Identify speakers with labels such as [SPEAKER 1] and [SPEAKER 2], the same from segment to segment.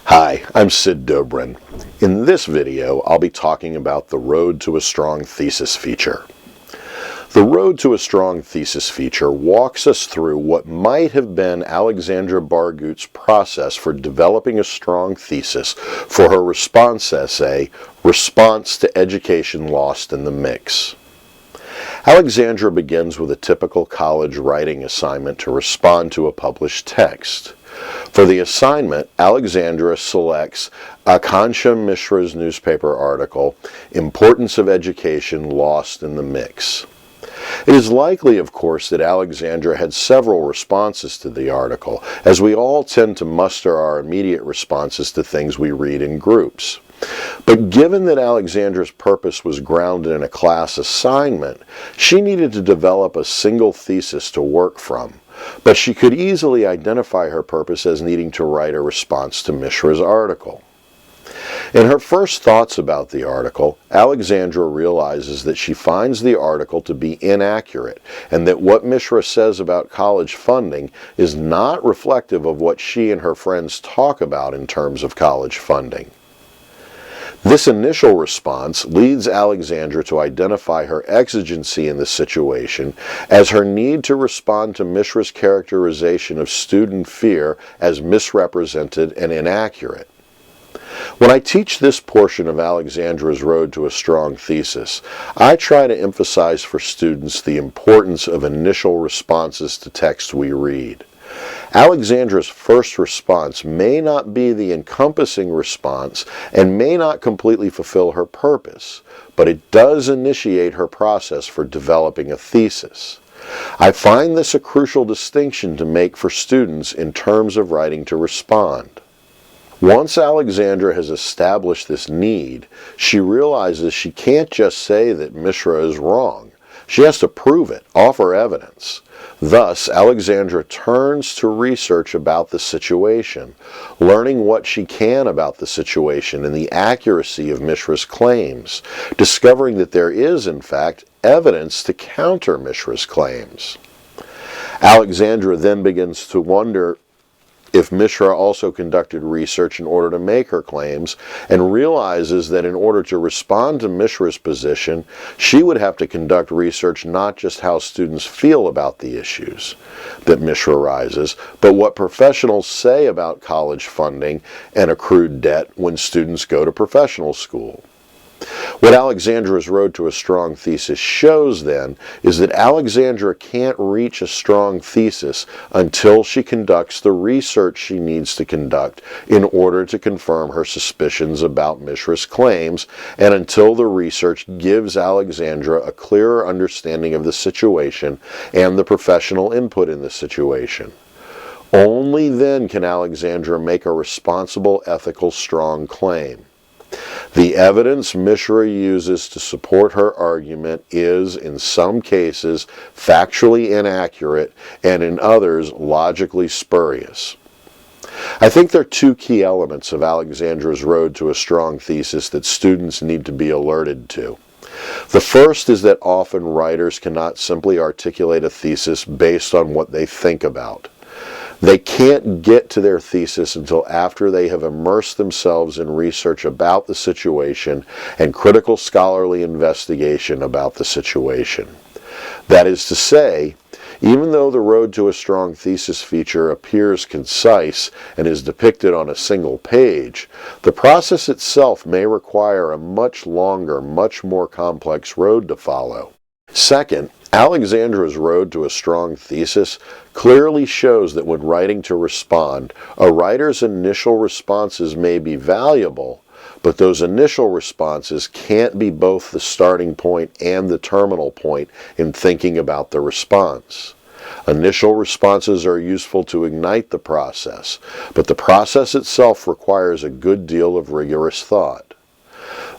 [SPEAKER 1] Hi, I'm Sid Dobrin. In this video, I'll be talking about the Road to a Strong Thesis feature. The Road to a Strong Thesis feature walks us through what might have been Alexandra Barghout's process for developing a strong thesis for her response essay, Response to Education Lost in the Mix. Alexandra begins with a typical college writing assignment to respond to a published text. For the assignment, Alexandra selects Akansha Mishra's newspaper article, Importance of Education Lost in the Mix. It is likely, of course, that Alexandra had several responses to the article, as we all tend to muster our immediate responses to things we read in groups. But given that Alexandra's purpose was grounded in a class assignment, she needed to develop a single thesis to work from. But she could easily identify her purpose as needing to write a response to Mishra's article. In her first thoughts about the article, Alexandra realizes that she finds the article to be inaccurate and that what Mishra says about college funding is not reflective of what she and her friends talk about in terms of college funding. This initial response leads Alexandra to identify her exigency in the situation as her need to respond to Mishra's characterization of student fear as misrepresented and inaccurate. When I teach this portion of Alexandra's Road to a Strong Thesis, I try to emphasize for students the importance of initial responses to text we read. Alexandra's first response may not be the encompassing response and may not completely fulfill her purpose, but it does initiate her process for developing a thesis. I find this a crucial distinction to make for students in terms of writing to respond. Once Alexandra has established this need, she realizes she can't just say that Mishra is wrong. She has to prove it, offer evidence. Thus, Alexandra turns to research about the situation, learning what she can about the situation and the accuracy of Mishra's claims, discovering that there is, in fact, evidence to counter Mishra's claims. Alexandra then begins to wonder if Mishra also conducted research in order to make her claims, and realizes that in order to respond to Mishra's position, she would have to conduct research not just how students feel about the issues that Mishra raises, but what professionals say about college funding and accrued debt when students go to professional school. What Alexandra's Road to a Strong Thesis shows, then, is that Alexandra can't reach a strong thesis until she conducts the research she needs to conduct in order to confirm her suspicions about Mishra's claims, and until the research gives Alexandra a clearer understanding of the situation and the professional input in the situation. Only then can Alexandra make a responsible, ethical, strong claim. The evidence Mishra uses to support her argument is, in some cases, factually inaccurate and in others, logically spurious. I think there are two key elements of Alexandra's Road to a Strong Thesis that students need to be alerted to. The first is that often writers cannot simply articulate a thesis based on what they think about. They can't get to their thesis until after they have immersed themselves in research about the situation and critical scholarly investigation about the situation. That is to say, even though the Road to a Strong Thesis feature appears concise and is depicted on a single page, the process itself may require a much longer, much more complex road to follow. Second, Alexandra's Road to a Strong Thesis clearly shows that when writing to respond, a writer's initial responses may be valuable, but those initial responses can't be both the starting point and the terminal point in thinking about the response. Initial responses are useful to ignite the process, but the process itself requires a good deal of rigorous thought.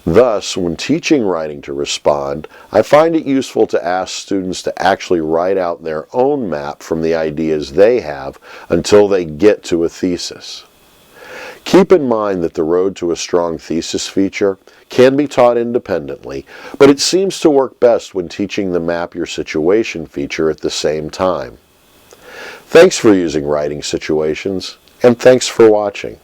[SPEAKER 1] Thus, when teaching writing to respond, I find it useful to ask students to actually write out their own map from the ideas they have until they get to a thesis. Keep in mind that the Road to a Strong Thesis feature can be taught independently, but it seems to work best when teaching the Map Your Situation feature at the same time. Thanks for using Writing Situations, and thanks for watching.